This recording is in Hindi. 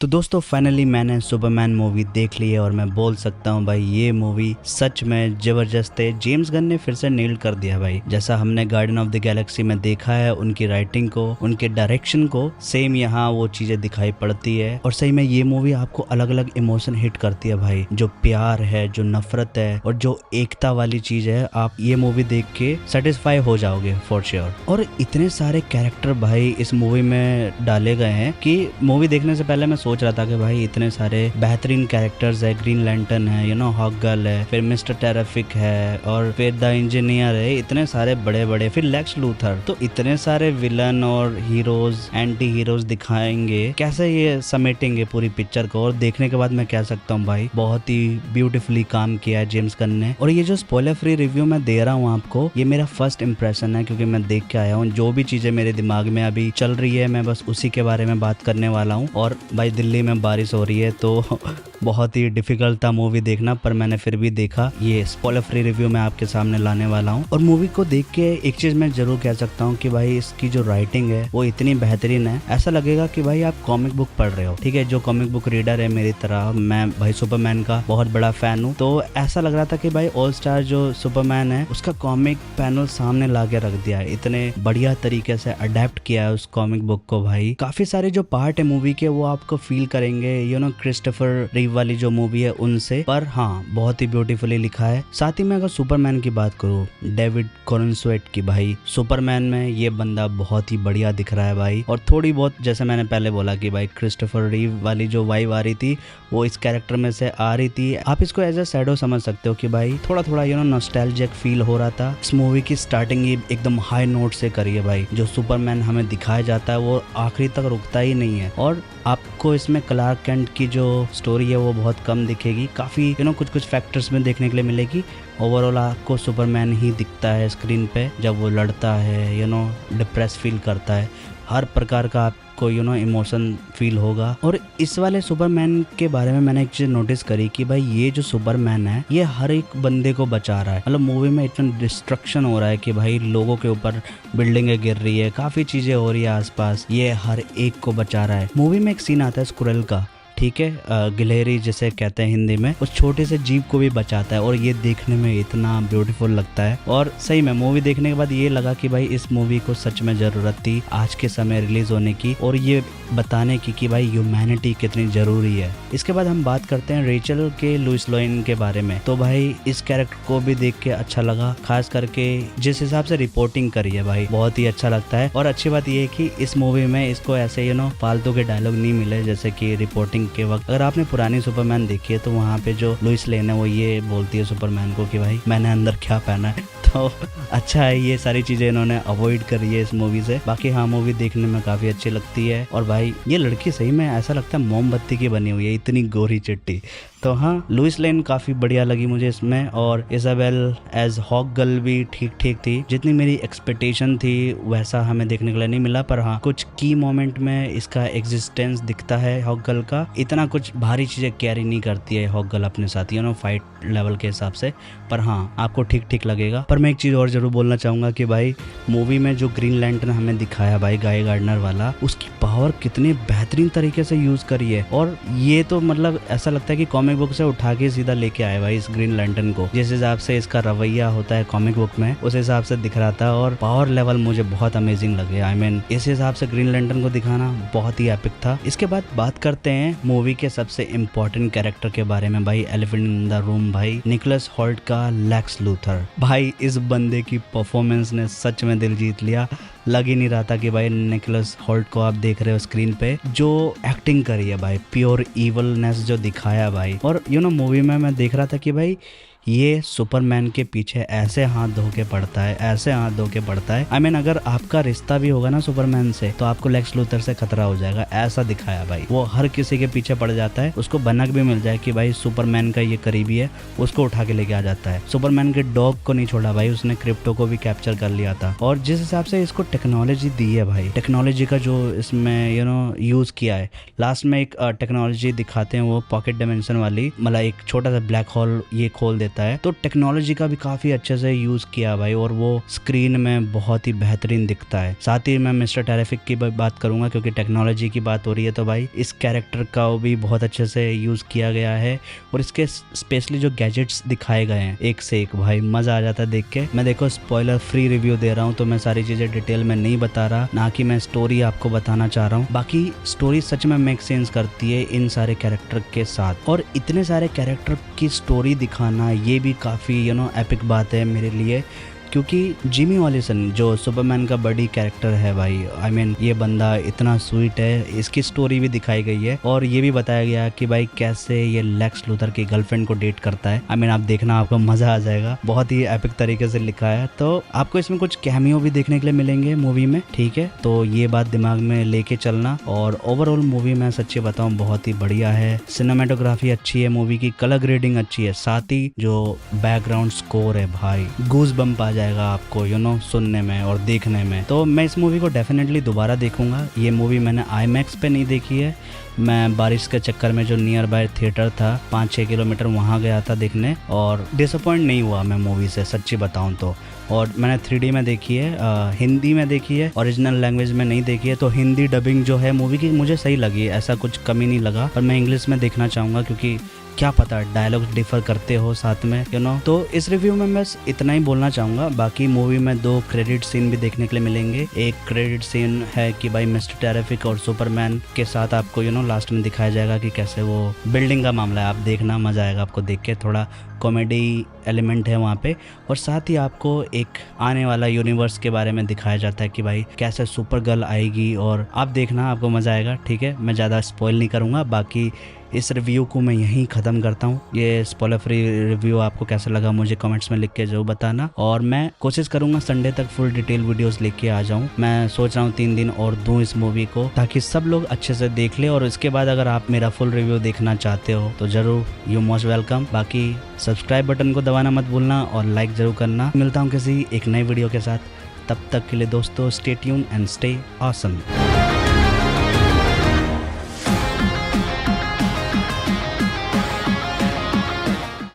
तो दोस्तों फाइनली मैंने सुपरमैन मूवी देख ली है और मैं बोल सकता हूँ भाई ये मूवी सच में जबरदस्त है। जेम्स गन ने फिर से नील कर दिया भाई। जैसा हमने गार्डियन ऑफ द गैलेक्सी में देखा है, उनकी राइटिंग को, उनके डायरेक्शन को, सेम यहाँ वो चीजें दिखाई पड़ती है। और सही में ये मूवी आपको अलग अलग इमोशन हिट करती है भाई। जो प्यार है, जो नफरत है और जो एकता वाली चीज है, आप ये मूवी देख के सेटिस्फाई हो जाओगे फॉर श्योर। और इतने सारे कैरेक्टर भाई इस मूवी में डाले गए हैं कि मूवी देखने से पहले मैं सोच रहा था कि भाई इतने सारे बेहतरीन कैरेक्टर्स है। ग्रीन लैंटर्न है, हॉकगर्ल है, फिर मिस्टर टेरिफिक है और फिर द इंजीनियर है। इतने सारे बड़े बड़े, फिर लेक्स लूथर। तो इतने सारे विलन और हीरोज, एंटी हीरोज दिखाएंगे, कैसे ये समेटेंगे पूरी पिक्चर को। और देखने के बाद मैं कह सकता हूँ भाई बहुत ही ब्यूटीफुली काम किया है जेम्स गन ने। और ये जो स्पॉइलर फ्री रिव्यू मैं दे रहा हूँ आपको, ये मेरा फर्स्ट इंप्रेशन है क्योंकि मैं देख के आया हूँ। जो भी चीजें मेरे दिमाग में अभी चल रही है मैं बस उसी के बारे में बात करने वाला हूँ। और भाई दिल्ली में बारिश हो रही है तो बहुत ही डिफिकल्ट था मूवी देखना, पर मैंने फिर भी देखा। ये स्पॉइलर फ्री रिव्यू मैं आपके सामने लाने वाला हूँ। और मूवी को देख के एक चीज मैं जरूर कह सकता हूँ कि भाई इसकी जो राइटिंग है वो इतनी बेहतरीन है, ऐसा लगेगा कि भाई आप कॉमिक बुक पढ़ रहे हो। ठीक है, जो कॉमिक बुक रीडर है मेरी तरह, मैं भाई सुपरमैन का बहुत बड़ा फैन हूँ, तो ऐसा लग रहा था कि भाई ऑल स्टार जो सुपरमैन है उसका कॉमिक पैनल सामने ला के रख दिया है। इतने बढ़िया तरीके से अडेप्ट किया है उस कॉमिक बुक को भाई। काफी सारे जो पार्ट है मूवी के वो आपको फील करेंगे क्रिस्टोफर रीव वाली जो मूवी है उनसे, पर हाँ बहुत ही ब्यूटीफुली लिखा है। साथ ही में अगर सुपरमैन की बात करूँ, डेविड कॉर्नस्वेट की, भाई सुपरमैन में ये बंदा बहुत ही बढ़िया दिख रहा है भाई। और थोड़ी बहुत, जैसे मैंने पहले बोला कि भाई क्रिस्टोफर रीव वाली जो वाइब आ रही थी वो इस कैरेक्टर में से आ रही थी। आप इसको एज ए शैडो समझ सकते हो कि भाई थोड़ा थोड़ा नॉस्टैल्जिक फील हो रहा था। इस मूवी की स्टार्टिंग ही एकदम हाई नोट से करी है भाई। जो सुपरमैन हमें दिखाया जाता है वो आखिरी तक रुकता ही नहीं है। और आपको इसमें क्लार्क कैंट की जो स्टोरी है वो बहुत कम दिखेगी, काफी कुछ कुछ फैक्टर्स में देखने के लिए मिलेगी। ओवरऑल आपको सुपरमैन ही दिखता है स्क्रीन पे जब वो लड़ता है, डिप्रेस फील करता है, हर प्रकार का आपको इमोशन फील होगा। और इस वाले सुपरमैन के बारे में मैंने एक चीज नोटिस करी कि भाई ये जो सुपरमैन है ये हर एक बंदे को बचा रहा है। मतलब मूवी में इतना डिस्ट्रक्शन हो रहा है कि भाई लोगों के ऊपर बिल्डिंगें गिर रही है, काफी चीजें हो रही है आसपास, ये हर एक को बचा रहा है। मूवी में एक सीन आता है स्क्विरल का, ठीक है, गिलहरी जिसे कहते हैं हिंदी में, उस छोटे से जीव को भी बचाता है और ये देखने में इतना ब्यूटीफुल लगता है। और सही में मूवी देखने के बाद ये लगा कि भाई इस मूवी को सच में जरूरत थी आज के समय रिलीज होने की और ये बताने की कि भाई ह्यूमैनिटी कितनी जरूरी है। इसके बाद हम बात करते हैं रेचल के लुइस लेन के बारे में। तो भाई इस कैरेक्टर को भी देख के अच्छा लगा, खास करके जिस हिसाब से रिपोर्टिंग करी है भाई बहुत ही अच्छा लगता है। और अच्छी बात ये है कि इस मूवी में इसको ऐसे फालतू के डायलॉग नहीं मिले जैसे कि रिपोर्टिंग के वक्त। अगर आपने पुरानी सुपरमैन देखी है तो वहाँ पे जो लुइस लेन है वो ये बोलती है सुपरमैन को कि भाई मैंने अंदर क्या पहना है। तो अच्छा है, ये सारी चीजें इन्होंने अवॉइड करी है इस मूवी से। बाकी हाँ मूवी देखने में काफी अच्छी लगती है। और भाई ये लड़की सही में ऐसा लगता है मोमबत्ती की बनी हुई है, इतनी गोरी चिट्टी। तो हाँ लुइस लेन काफी बढ़िया लगी मुझे इसमें। और इजाबेल एज हॉकगर्ल भी ठीक ठीक थी, जितनी मेरी एक्सपेक्टेशन थी वैसा हमें देखने के लिए नहीं मिला। पर हाँ कुछ की मोमेंट में इसका एग्जिस्टेंस दिखता है हॉकगर्ल का। इतना कुछ भारी चीजें कैरी नहीं करती है हॉकगर्ल अपने साथ फाइट लेवल के हिसाब से। पर हाँ आपको ठीक ठीक लगेगा। पर मैं एक चीज और जरूर बोलना चाहूंगा कि भाई मूवी में जो ग्रीन लैंटर्न हमें दिखाया भाई गाय गार्डनर वाला, उसकी पावर कितनी बेहतरीन तरीके से यूज करी है। और ये तो मतलब ऐसा लगता है कि कॉमिक बुक से उठा के सीधा लेके आए भाई इस ग्रीन लैंटर्न को। जिस हिसाब से इसका रवैया होता है कॉमिक बुक में उस हिसाब से दिख रहा था और पावर लेवल मुझे बहुत अमेजिंग लगे। आई मीन इस हिसाब से ग्रीन लैंटर्न को दिखाना बहुत ही एपिक था। इसके बाद बात करते हैं मूवी के सबसे इम्पोर्टेंट कैरेक्टर के बारे में भाई, एलिफेंट इन द रूम भाई, निकोलस होल्ट का लेक्स लूथर। भाई इस बंदे की परफॉर्मेंस ने सच में दिल जीत लिया। लग ही नहीं रहा था कि भाई निकोलस होल्ट को आप देख रहे हो स्क्रीन पे। जो एक्टिंग करी है भाई, प्योर इवलनेस जो दिखाया भाई। और मूवी में मैं देख रहा था कि भाई ये सुपरमैन के पीछे ऐसे हाथ धो के पड़ता है, ऐसे हाथ धो के पड़ता है। आई मीन अगर आपका रिश्ता भी होगा ना सुपरमैन से तो आपको लेक्स लूथर से खतरा हो जाएगा, ऐसा दिखाया भाई। वो हर किसी के पीछे पड़ जाता है, उसको बनक भी मिल जाए कि भाई सुपरमैन का ये करीबी है, उसको उठा के लेके आ जाता है। सुपरमैन के डॉग को नहीं छोड़ा भाई, उसने क्रिप्टो को भी कैप्चर कर लिया था। और जिस हिसाब से इसको टेक्नोलॉजी दी है भाई, टेक्नोलॉजी का जो इसमें यूज किया है, लास्ट में एक टेक्नोलॉजी दिखाते हैं वो पॉकेट डायमेंशन वाली, मतलब एक छोटा सा ब्लैक होल ये खोल देता होता है, तो टेक्नोलॉजी का भी काफी अच्छे से यूज किया भाई, और वो स्क्रीन में बहुत ही बेहतरीन दिखता है। साथ ही मैं मिस्टर टेरिफिक की बात करूंगा, क्योंकि टेक्नोलॉजी की बात हो रही है तो भाई इस कैरेक्टर का भी बहुत अच्छे से यूज किया गया है, और इसके स्पेशली जो गैजेट्स दिखाए गए हैं एक से एक भाई मजा आ जाता है देख के। मैं देखो स्पॉइलर फ्री रिव्यू दे रहा हूँ, तो मैं सारी चीजें डिटेल में नहीं बता रहा, ना कि मैं स्टोरी आपको बताना चाह रहा हूँ। बाकी स्टोरी सच में मेक सेंस करती है इन सारे कैरेक्टर के साथ, और इतने सारे कैरेक्टर की स्टोरी दिखाना ये भी काफी एपिक बात है मेरे लिए, क्योंकि जिमी वॉलिसन जो सुपरमैन का बड़ी कैरेक्टर है भाई, आई मीन ये बंदा इतना स्वीट है, इसकी स्टोरी भी दिखाई गई है, और ये भी बताया गया कि भाई कैसे ये लेक्स लूथर की गर्लफ्रेंड को डेट करता है। आई मीन आप देखना, आपको मजा आ जाएगा, बहुत ही एपिक तरीके से लिखा है। तो आपको इसमें कुछ कैमियो भी देखने के लिए मिलेंगे मूवी में, ठीक है, तो ये बात दिमाग में लेके चलना। और ओवरऑल मूवी मैं सच्ची बताऊं बहुत ही बढ़िया है, सिनेमेटोग्राफी अच्छी है, मूवी की कलर ग्रेडिंग अच्छी है, साथ ही जो बैकग्राउंड स्कोर है भाई गूज बम्प आ जाएगा आपको सुनने में और देखने में। तो मैं इस मूवी को डेफिनेटली दोबारा देखूंगा। ये मूवी मैंने आईमैक्स पे नहीं देखी है, मैं बारिश के चक्कर में जो नियर बाय थिएटर था 5-6 किलोमीटर वहाँ गया था देखने, और डिसअपॉइंट नहीं हुआ मैं मूवी से सच्ची बताऊं तो। और मैंने 3D में देखी है, हिंदी में देखी है, ओरिजिनल लैंग्वेज में नहीं देखी है, तो हिंदी डबिंग जो है मूवी की मुझे सही लगी, ऐसा कुछ कमी नहीं लगा। और मैं इंग्लिश में देखना चाहूँगा, क्योंकि क्या पता डायलॉग डिफर करते हो साथ में तो इस रिव्यू में बस इतना ही बोलना चाहूँगा। बाकी मूवी में 2 क्रेडिट सीन भी देखने के लिए मिलेंगे। एक क्रेडिट सीन है कि भाई मिस्टर टेरिफिक और सुपरमैन के साथ आपको लास्ट में दिखाया जाएगा कि कैसे वो बिल्डिंग का मामला है, आप देखना मजा आएगा आपको देख के, थोड़ा कॉमेडी एलिमेंट है वहाँ पे। और साथ ही आपको एक आने वाला यूनिवर्स के बारे में दिखाया जाता है कि भाई कैसे सुपर गर्ल आएगी, और आप देखना आपको मजा आएगा, ठीक है, मैं ज़्यादा स्पॉइल नहीं करूँगा। बाकी इस रिव्यू को मैं यहीं ख़त्म करता हूँ। ये स्पॉइलर फ्री रिव्यू आपको कैसा लगा मुझे कमेंट्स में लिख के जरूर बताना, और मैं कोशिश करूँगा संडे तक फुल डिटेल वीडियोस लेके आ जाऊँ। मैं सोच रहा हूँ 3 दिन और दूँ इस मूवी को, ताकि सब लोग अच्छे से देख ले, और इसके बाद अगर आप मेरा फुल रिव्यू देखना चाहते हो तो ज़रूर यू मोस्ट वेलकम। बाकी सब्सक्राइब बटन को दबाना मत भूलना और लाइक ज़रूर करना। मिलता हूँ किसी एक नई वीडियो के साथ, तब तक के लिए दोस्तों stay tune and stay awesome.